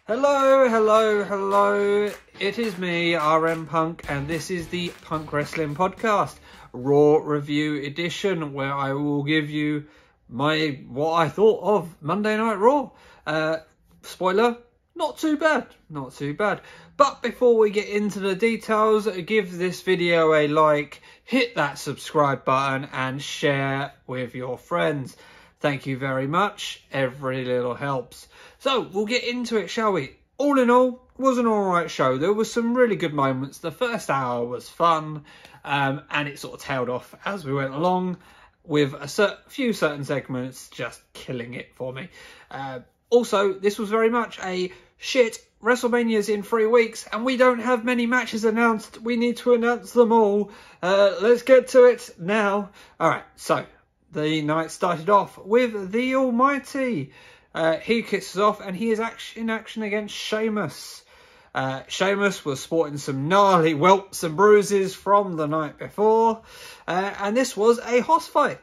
Hello, hello, hello. It is me, RM Punk, and this is the Punk Wrestling Podcast, Raw Review Edition, where I will give you what I thought of Monday Night Raw. Spoiler, not too bad, not too bad. But before we get into the details, give this video a like, hit that subscribe button, and share with your friends. Thank you very much. Every little helps. So we'll get into it, shall we? All in all, it was an alright show. There was some really good moments. The first hour was fun, and it sort of tailed off as we went along with a few certain segments just killing it for me. Also, this was very much a shit. WrestleMania's in 3 weeks and we don't have many matches announced. We need to announce them all. Let's get to it now. Alright, so the night started off with the Almighty. He kicks us off and he is in action against Sheamus. Sheamus was sporting some gnarly welts and bruises from the night before. And this was a hoss fight.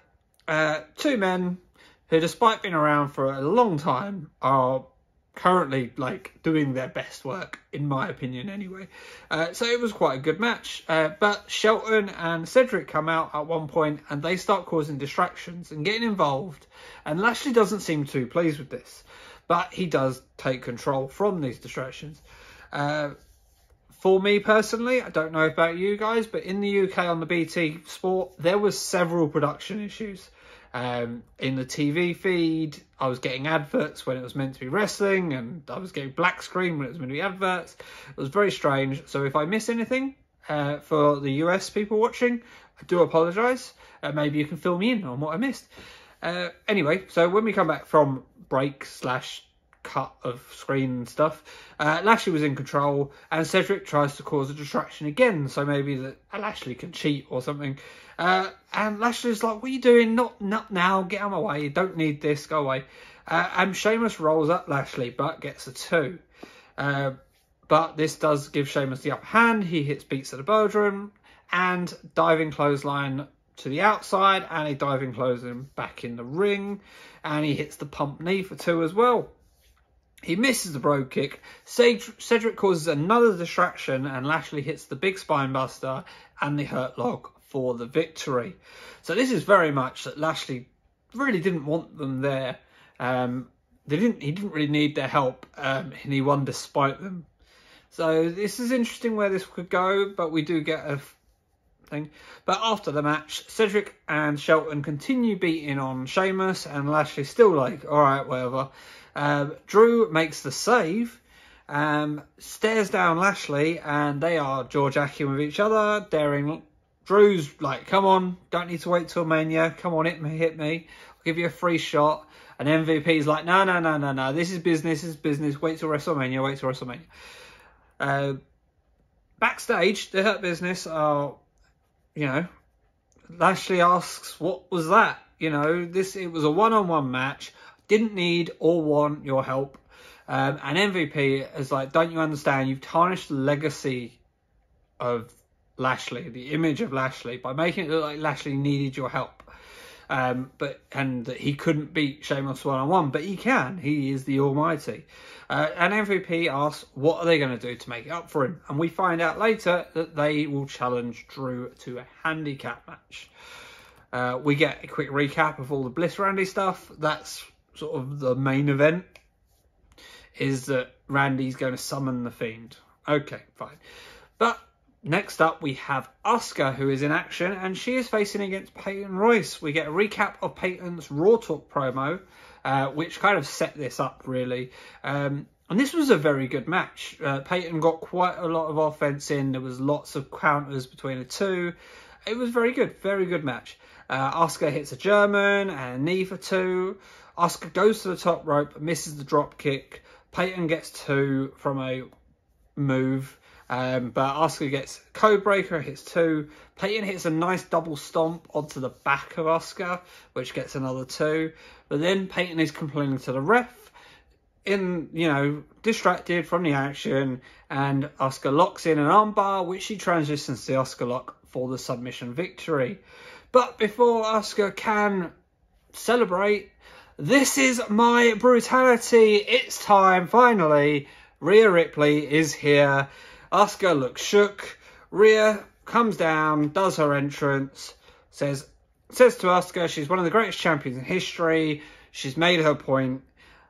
Two men who, despite being around for a long time, are currently doing their best work, in my opinion anyway. So it was quite a good match. But Shelton and Cedric come out at one point and they start causing distractions and getting involved. And Lashley doesn't seem too pleased with this, but he does take control from these distractions. For me personally, I don't know about you guys, but in the UK on the BT Sport, there was several production issues. In the TV feed, I was getting adverts when it was meant to be wrestling, and I was getting black screen when it was meant to be adverts. It was very strange. So if I miss anything for the US people watching, I do apologise. Maybe you can fill me in on what I missed. Anyway, so when we come back from break / cut of screen and stuff, Lashley was in control and Cedric tries to cause a distraction again, so maybe that Lashley can cheat or something. And Lashley's like, what are you doing? Not now, get out of my way, you don't need this, go away. And Sheamus rolls up Lashley but gets a 2. But this does give Sheamus the upper hand. He hits beats at the Bodhrán and diving clothesline to the outside and a diving clothesline back in the ring, and he hits the pump knee for 2 as well. He misses the Brogue Kick. Cedric causes another distraction and Lashley hits the big spine buster and the Hurt Lock for the victory. So this is very much that Lashley really didn't want them there. He didn't really need their help, and he won despite them. So this is interesting where this could go, but we do get a thing. But after the match, Cedric and Shelton continue beating on Sheamus, and Lashley's still like, alright, whatever. Drew makes the save, stares down Lashley, and they are jaw-jacking with each other, daring. Drew's like, come on, don't need to wait till Mania, come on, hit me, I'll give you a free shot. And MVP's like, no, this is business, wait till WrestleMania. Backstage, the Hurt Business are, Lashley asks, what was that? It was a one-on-one match. Didn't need or want your help. And MVP is like, don't you understand? You've tarnished the legacy of Lashley, the image of Lashley, by making it look like Lashley needed your help. And that he couldn't beat Sheamus one-on-one, but he can. He is the Almighty. And MVP asks, what are they going to do to make it up for him? And we find out later that they will challenge Drew to a handicap match. We get a quick recap of all the Bliss Randy stuff. That's sort of the main event, is that Randy's going to summon the Fiend. Okay, fine. But next up we have Asuka, who is in action, and she is facing against Peyton Royce. We get a recap of Peyton's Raw Talk promo, which kind of set this up, really. And this was a very good match. Peyton got quite a lot of offense in. There was lots of counters between the two. It was very good match. Asuka hits a German and a knee for 2. Asuka goes to the top rope, misses the drop kick. Peyton gets 2 from a move, but Asuka gets code breaker, hits 2. Peyton hits a nice double stomp onto the back of Asuka, which gets another 2. But then Peyton is complaining to the ref, distracted from the action, and Asuka locks in an armbar, which she transitions to the Asuka lock for the submission victory. But before Asuka can celebrate, this is my brutality. It's time, finally. Rhea Ripley is here. Asuka looks shook. Rhea comes down, does her entrance, says to Asuka she's one of the greatest champions in history. She's made her point.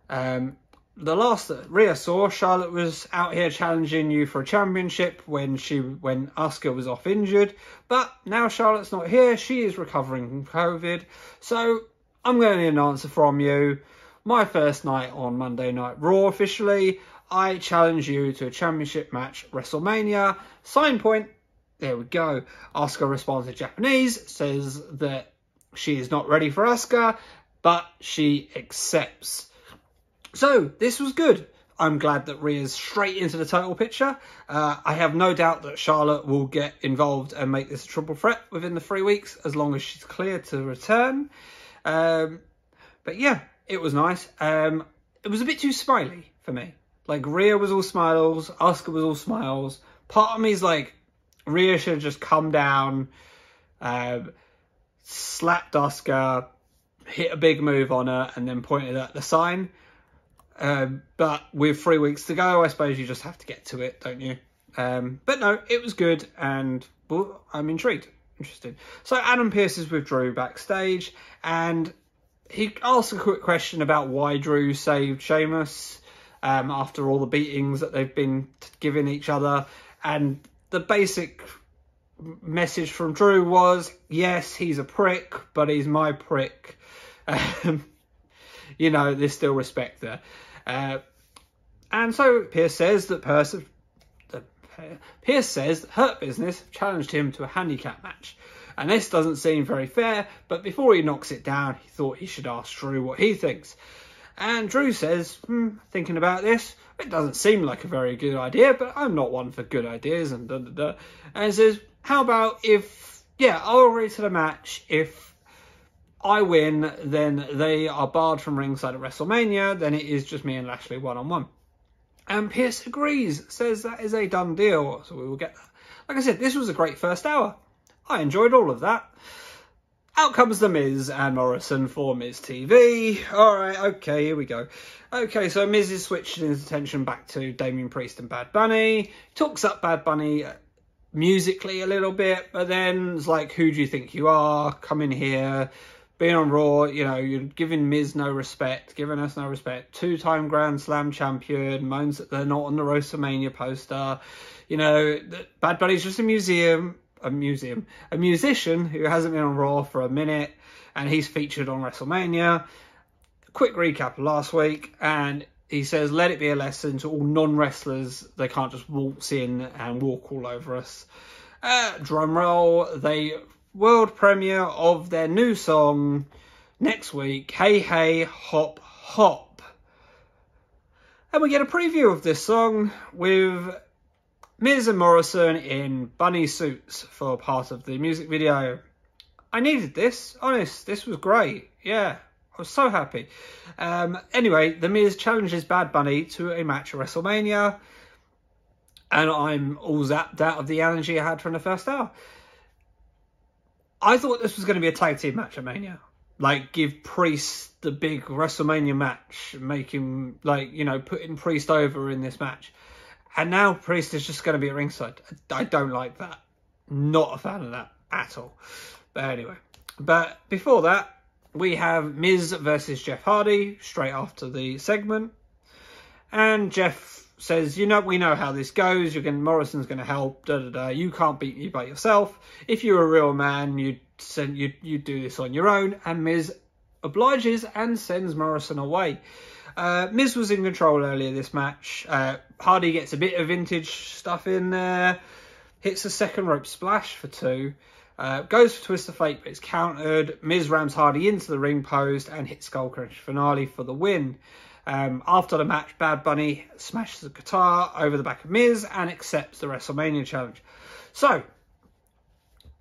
The last that Rhea saw, Charlotte was out here challenging you for a championship when Asuka was off injured. But now Charlotte's not here. She is recovering from COVID. So I'm going to need an answer from you. My first night on Monday Night Raw officially. I challenge you to a championship match at WrestleMania. Sign point. There we go. Asuka responds in Japanese. Says that she is not ready for Asuka. But she accepts. So, this was good. I'm glad that Rhea's straight into the title picture. I have no doubt that Charlotte will get involved and make this a triple threat within the 3 weeks, as long as she's clear to return. But yeah, it was nice. It was a bit too smiley for me. Like, Rhea was all smiles, Asuka was all smiles. Part of me is like, Rhea should have just come down, slapped Asuka, hit a big move on her, and then pointed at the sign. But with 3 weeks to go, I suppose you just have to get to it, don't you? But no, it was good, and well, I'm intrigued. Interested. So Adam Pearce is with Drew backstage, and he asked a quick question about why Drew saved Sheamus after all the beatings that they've been giving each other. And the basic message from Drew was, yes, he's a prick, but he's my prick. You know, there's still respect there. And so Pearce says that Hurt Business challenged him to a handicap match. And this doesn't seem very fair, but before he knocks it down, he thought he should ask Drew what he thinks. And Drew says, thinking about this, it doesn't seem like a very good idea, but I'm not one for good ideas, and da-da-da. And he says, how about if, I'll agree to the match if I win, then they are barred from ringside at WrestleMania, then it is just me and Lashley one-on-one. And Pearce agrees, says that is a done deal, so we will get that. Like I said, this was a great first hour. I enjoyed all of that. Out comes The Miz and Morrison for Miz TV. Alright, okay, here we go. Okay, so Miz is switching his attention back to Damian Priest and Bad Bunny. Talks up Bad Bunny musically a little bit, but then it's like, who do you think you are? Come in here. Being on Raw, you know, you're giving Miz no respect, giving us no respect. 2-time Grand Slam champion, moans that they're not on the WrestleMania poster. You know, Bad Bunny's just a musician who hasn't been on Raw for a minute, and he's featured on WrestleMania. Quick recap of last week, and he says, let it be a lesson to all non-wrestlers. They can't just waltz in and walk all over us. Drum roll, they world premiere of their new song next week, Hey Hey Hop Hop. And we get a preview of this song with Miz and Morrison in bunny suits for part of the music video. I needed this, honest, this was great, yeah, I was so happy. Anyway, The Miz challenges Bad Bunny to a match at WrestleMania, and I'm all zapped out of the energy I had from the first hour. I thought this was going to be a tag team match at Mania. Like, give Priest the big WrestleMania match, make him, like, you know, putting Priest over in this match. And now Priest is just going to be at ringside. I don't like that. Not a fan of that at all. But anyway. But before that, we have Miz versus Jeff Hardy straight after the segment. And Jeff says, you know, we know how this goes. Morrison's going to help. Da da da. You can't beat me by yourself. If you're a real man, you'd do this on your own. And Miz obliges and sends Morrison away. Miz was in control earlier this match. Hardy gets a bit of vintage stuff in there. Hits a second rope splash for 2. Goes for Twist of Fate, but it's countered. Miz rams Hardy into the ring post and hits Skull Crush finale for the win. After the match, Bad Bunny smashes the guitar over the back of Miz and accepts the WrestleMania challenge. So,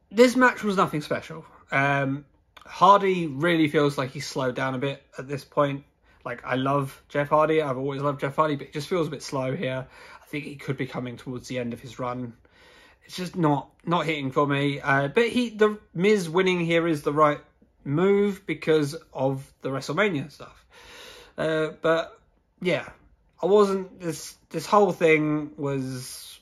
this match was nothing special. Hardy really feels like he's slowed down a bit at this point. Like, I love Jeff Hardy. I've always loved Jeff Hardy, but it just feels a bit slow here. I think he could be coming towards the end of his run. It's just not hitting for me. But the Miz winning here is the right move because of the WrestleMania stuff. But yeah, I wasn't, this whole thing was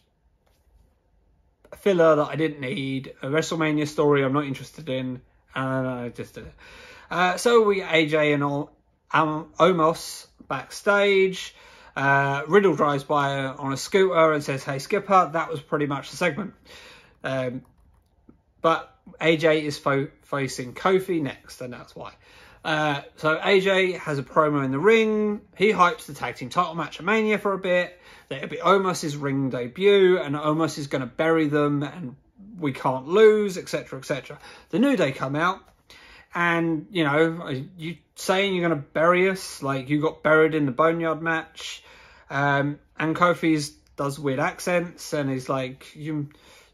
a filler that I didn't need, a WrestleMania story I'm not interested in, and I just did it. So we get AJ and Omos backstage. Riddle drives by on a scooter and says, "Hey Skipper." That was pretty much the segment. But AJ is facing Kofi next, and that's why. So AJ has a promo in the ring. He hypes the tag team title match at Mania for a bit. It'll be Omos's ring debut, and Omos is going to bury them, and we can't lose, etc., etc. The New Day come out, and you know, you saying you're going to bury us, like you got buried in the Boneyard match. And Kofi does weird accents, and he's like, you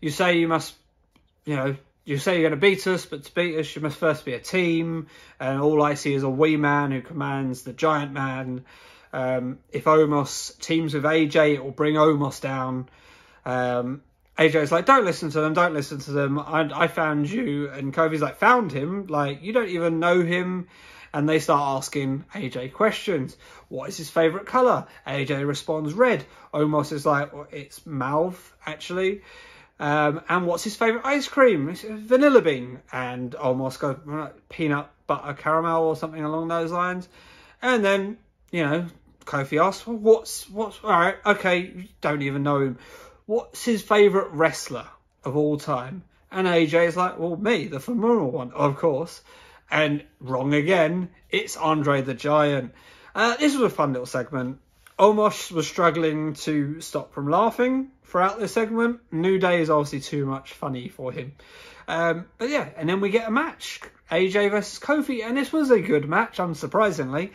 say you must, you know, you say you're going to beat us, but to beat us, you must first be a team. And all I see is a wee man who commands the giant man. If Omos teams with AJ, it will bring Omos down. AJ's like, don't listen to them, don't listen to them. I found you. And Kofi's like, found him? Like, you don't even know him. And they start asking AJ questions. What is his favourite colour? AJ responds red. Omos is like, well, it's mauve, actually. And what's his favourite ice cream? It's vanilla bean. And Omos goes, peanut butter caramel or something along those lines. And then, you know, Kofi asks, well, what's all right, okay, you don't even know him. What's his favourite wrestler of all time? And AJ's like, well, me, the femoral one, of course. And wrong again, it's Andre the Giant. This was a fun little segment. Omos was struggling to stop from laughing throughout this segment. New Day is obviously too much funny for him. But yeah, and then we get a match. AJ versus Kofi, and this was a good match, unsurprisingly.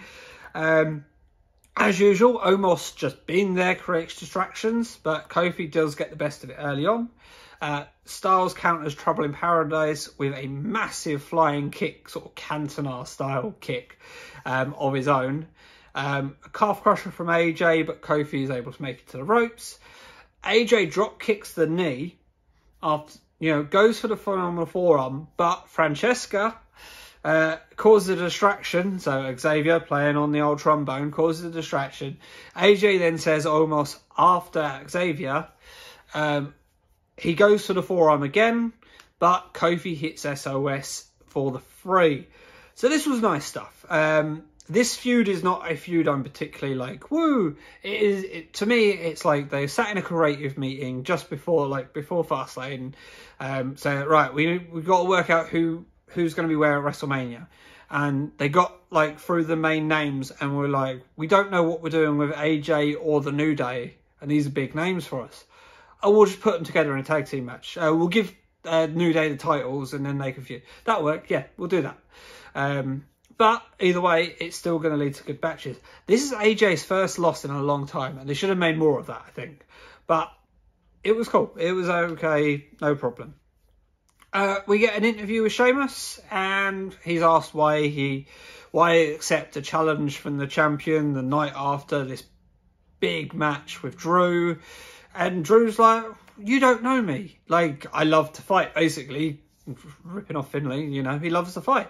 As usual, Omos just being there creates distractions, but Kofi does get the best of it early on. Styles counters Trouble in Paradise with a massive flying kick, sort of Cantona style kick of his own. A calf crusher from AJ, but Kofi is able to make it to the ropes. AJ drop kicks the knee after, you know, goes for the phenomenal forearm, but Francesca causes a distraction. So Xavier, playing on the old trombone, causes a distraction. AJ then says Omos after Xavier. He goes for the forearm again, but Kofi hits SOS for the 3. So this was nice stuff. This feud is not a feud I'm particularly like, woo. To me, it's like they sat in a creative meeting just before Fastlane, saying, right, we've got to work out who's going to be where at WrestleMania. And they got like through the main names, and we're like, we don't know what we're doing with AJ or the New Day, and these are big names for us. Oh, we'll just put them together in a tag team match. We'll give New Day the titles, and then they can feud. That'll work. Yeah, we'll do that. But either way, it's still going to lead to good matches. This is AJ's first loss in a long time, and they should have made more of that, I think. But it was cool. It was okay. No problem. We get an interview with Sheamus, and he's asked why he accept a challenge from the champion the night after this big match with Drew. And Drew's like, you don't know me. Like, I love to fight, basically. Ripping off Finlay, you know, he loves to fight.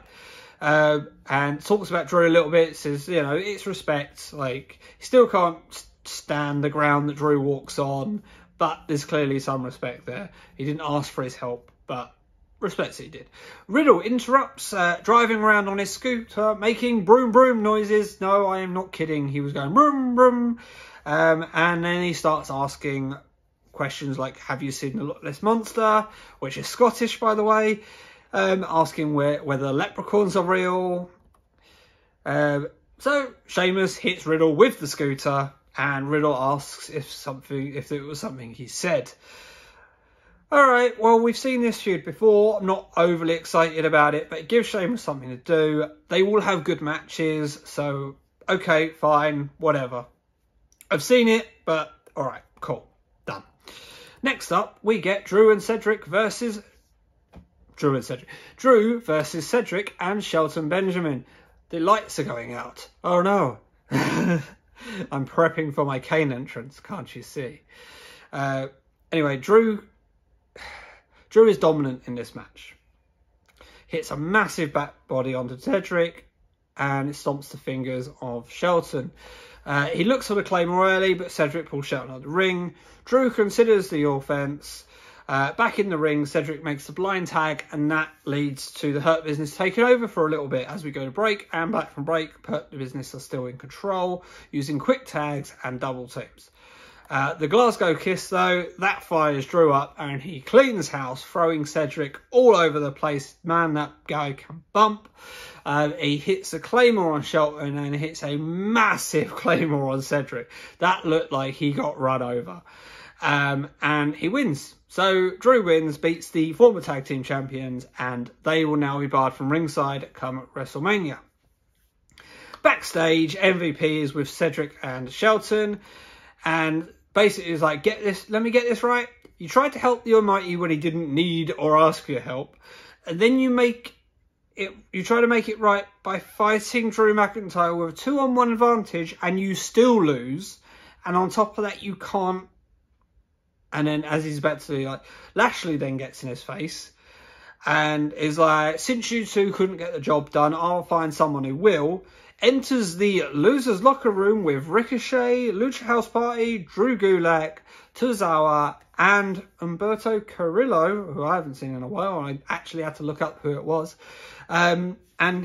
And talks about Drew a little bit, says, you know, it's respect. Like, he still can't stand the ground that Drew walks on, but there's clearly some respect there. He didn't ask for his help, but respects that he did. Riddle interrupts, driving around on his scooter, making broom broom noises. No, I am not kidding. He was going broom broom. And then he starts asking questions like, have you seen the Loch Ness Monster? Which is Scottish, by the way. Asking whether leprechauns are real. So Sheamus hits Riddle with the scooter, and Riddle asks if it was something he said. Alright, well, we've seen this feud before. I'm not overly excited about it, but it gives Sheamus something to do. They all have good matches, so okay, fine, whatever. I've seen it, but alright, cool, done. Next up, we get Drew versus Cedric and Shelton Benjamin. The lights are going out. Oh no. I'm prepping for my Kane entrance, can't you see? Anyway, Drew is dominant in this match. Hits a massive back body onto Cedric, and it stomps the fingers of Shelton. He looks for the Claymore early, but Cedric pulls Shelton out of the ring. Drew considers the offense. Back in the ring, Cedric makes the blind tag, and that leads to the Hurt Business taking over for a little bit as we go to break. And back from break, Hurt Business are still in control, using quick tags and double teams. The Glasgow Kiss, though, that fires Drew up, and he cleans house, throwing Cedric all over the place. Man, that guy can bump. He hits a Claymore on Shelton and hits a massive Claymore on Cedric. That looked like he got run over. And he wins. So Drew wins, beats the former tag team champions, and they will now be barred from ringside come WrestleMania. Backstage, MVP is with Cedric and Shelton, and basically is like, let me get this right. You tried to help the Almighty when he didn't need or ask for your help, and then you try to make it right by fighting Drew McIntyre with a 2-on-1 advantage, and you still lose. And on top of that, you can't. And then, as he's about to do, like, Lashley then gets in his face and is like, since you two couldn't get the job done, I'll find someone who will. Enters the losers locker room with Ricochet, Lucha House Party, Drew Gulak, Tozawa, and Humberto Carrillo, who I haven't seen in a while. I actually had to look up who it was. And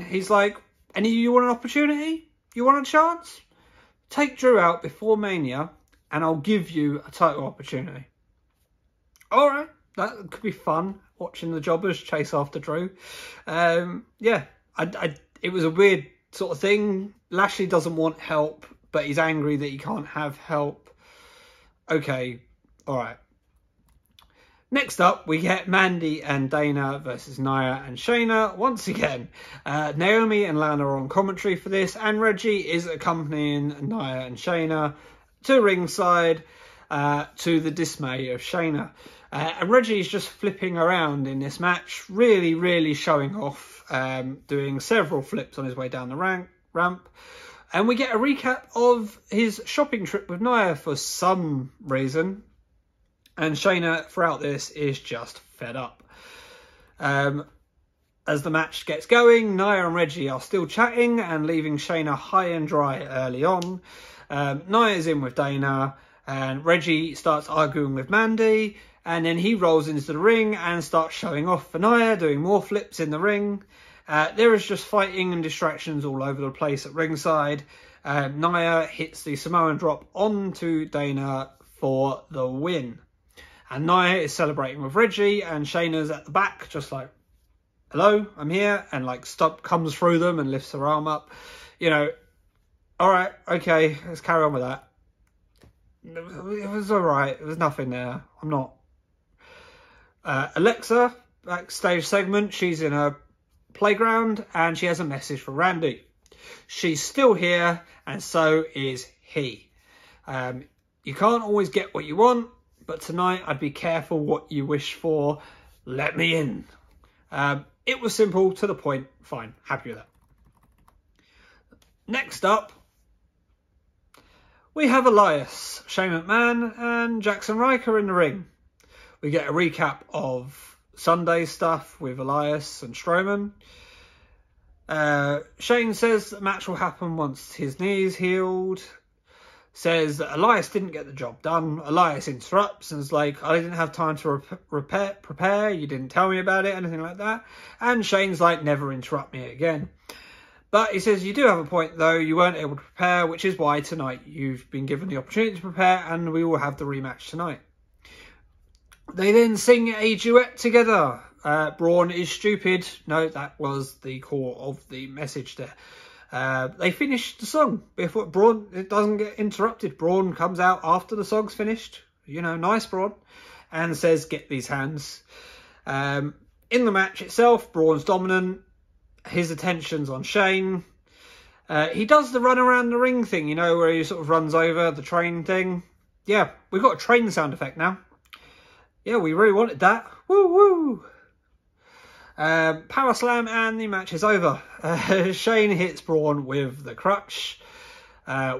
he's like, any of you want an opportunity? You want a chance? Take Drew out before Mania, and I'll give you a title opportunity. All right, that could be fun, watching the jobbers chase after Drew. Yeah, it was a weird sort of thing. Lashley doesn't want help, but he's angry that he can't have help. Okay, all right. Next up, we get Mandy and Dana versus Nia and Shayna once again. Naomi and Lana are on commentary for this, and Reggie is accompanying Nia and Shayna to ringside, to the dismay of Shayna. And Reggie's just flipping around in this match, really, really showing off, doing several flips on his way down the ramp. And we get a recap of his shopping trip with Nia for some reason. And Shayna, throughout this, is just fed up. As the match gets going, Nia and Reggie are still chatting and leaving Shayna high and dry early on. Nia's in with Dana, and Reggie starts arguing with Mandy, and then he rolls into the ring and starts showing off for Nia, doing more flips in the ring. There is just fighting and distractions all over the place at ringside. Nia hits the Samoan drop onto Dana for the win. And Nia is celebrating with Reggie, and Shayna's at the back, just like, hello, I'm here, and like comes through them and lifts her arm up. You know, all right, okay, let's carry on with that. It was all right. There was nothing there. I'm not. Alexa, backstage segment, she's in her playground, and she has a message for Randy. She's still here, and so is he. You can't always get what you want, but tonight I'd be careful what you wish for. Let me in. It was simple, to the point. Fine, happy with that. Next up, we have Elias, Shane McMahon and Jackson Riker in the ring. We get a recap of Sunday stuff with Elias and Strowman. Shane says the match will happen once his knee's healed. Says that Elias didn't get the job done. Elias interrupts and is like, I didn't have time to prepare. You didn't tell me about it, anything like that. And Shane's like, never interrupt me again. But he says, you do have a point, though. You weren't able to prepare, which is why tonight you've been given the opportunity to prepare, and we will have the rematch tonight. They then sing a duet together. Braun is stupid. No, that was the core of the message there. They finish the song before Braun, it doesn't get interrupted. Braun comes out after the song's finished. You know, nice Braun. And says, get these hands. In the match itself, Braun's dominant. His attention's on Shane. He does the run around the ring thing, you know, where he sort of runs over the train thing. Yeah, we've got a train sound effect now. Yeah, we really wanted that. Woo woo! Power slam, and the match is over. Shane hits Braun with the crutch,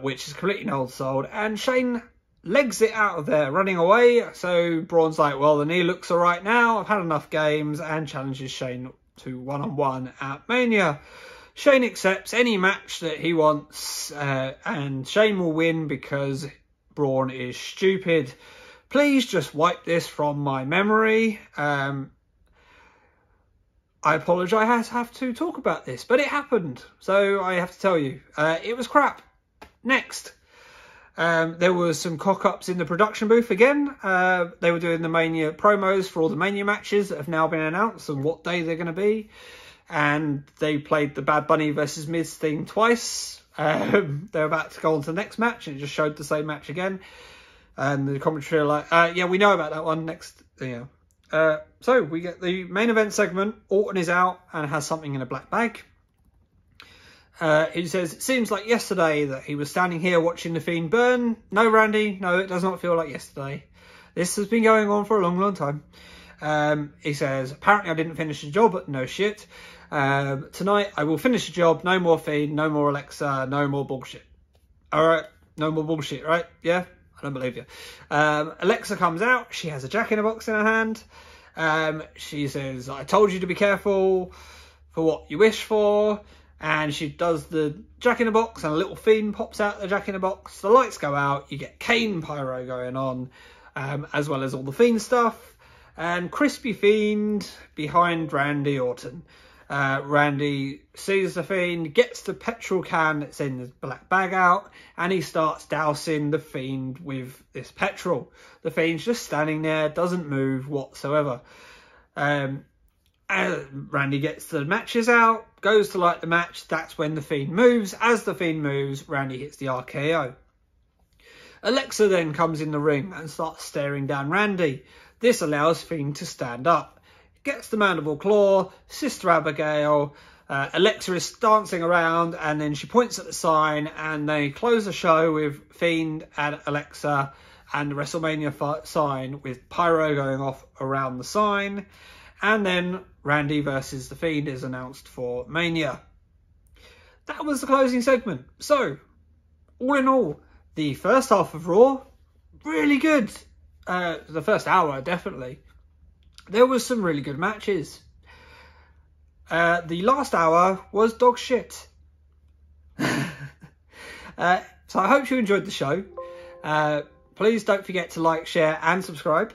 which is completely no-sold, and Shane legs it out of there, running away. So Braun's like, well, the knee looks all right now. I've had enough games, and challenges Shane to one-on-one at Mania. Shane accepts any match that he wants, and Shane will win because Braun is stupid. Please just wipe this from my memory. I apologise I have to talk about this, but it happened, so I have to tell you. It was crap. Next. There was some cock-ups in the production booth again. They were doing the Mania promos for all the Mania matches that have now been announced and what day they're going to be. And they played the Bad Bunny versus Miz theme twice. They're about to go on to the next match, and it just showed the same match again. And the commentary are like, yeah, we know about that one. Next, yeah. So we get the main event segment. Orton is out and has something in a black bag. He says, it seems like yesterday that he was standing here watching The Fiend burn. No, Randy, no, it does not feel like yesterday. This has been going on for a long, long time. He says, apparently I didn't finish the job, but no shit. Tonight I will finish the job. No more Fiend, no more Alexa, no more bullshit. All right, no more bullshit, right? Yeah, I don't believe you. Alexa comes out. She has a Jack-in-the-Box in her hand. She says, I told you to be careful for what you wish for. And she does the Jack-in-the-Box, and a little Fiend pops out the Jack-in-the-Box. The lights go out. You get Kane pyro going on, as well as all the Fiend stuff. And Crispy Fiend behind Randy Orton. Randy sees the Fiend, gets the petrol can that's in the black bag out, and he starts dousing the Fiend with this petrol. The Fiend's just standing there, doesn't move whatsoever. Randy gets the matches out, goes to light the match. That's when the Fiend moves. As the Fiend moves, Randy hits the RKO. Alexa then comes in the ring and starts staring down Randy. This allows Fiend to stand up. Gets the mandible claw, Sister Abigail. Alexa is dancing around, and then she points at the sign, and they close the show with Fiend and Alexa and the WrestleMania sign with pyro going off around the sign. And then Randy versus The Fiend is announced for Mania. That was the closing segment. So, all in all, the first half of Raw, really good. The first hour, definitely. There was some really good matches. The last hour was dog shit. So I hope you enjoyed the show. Please don't forget to like, share and subscribe.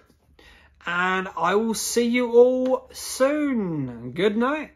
And I will see you all soon. Good night.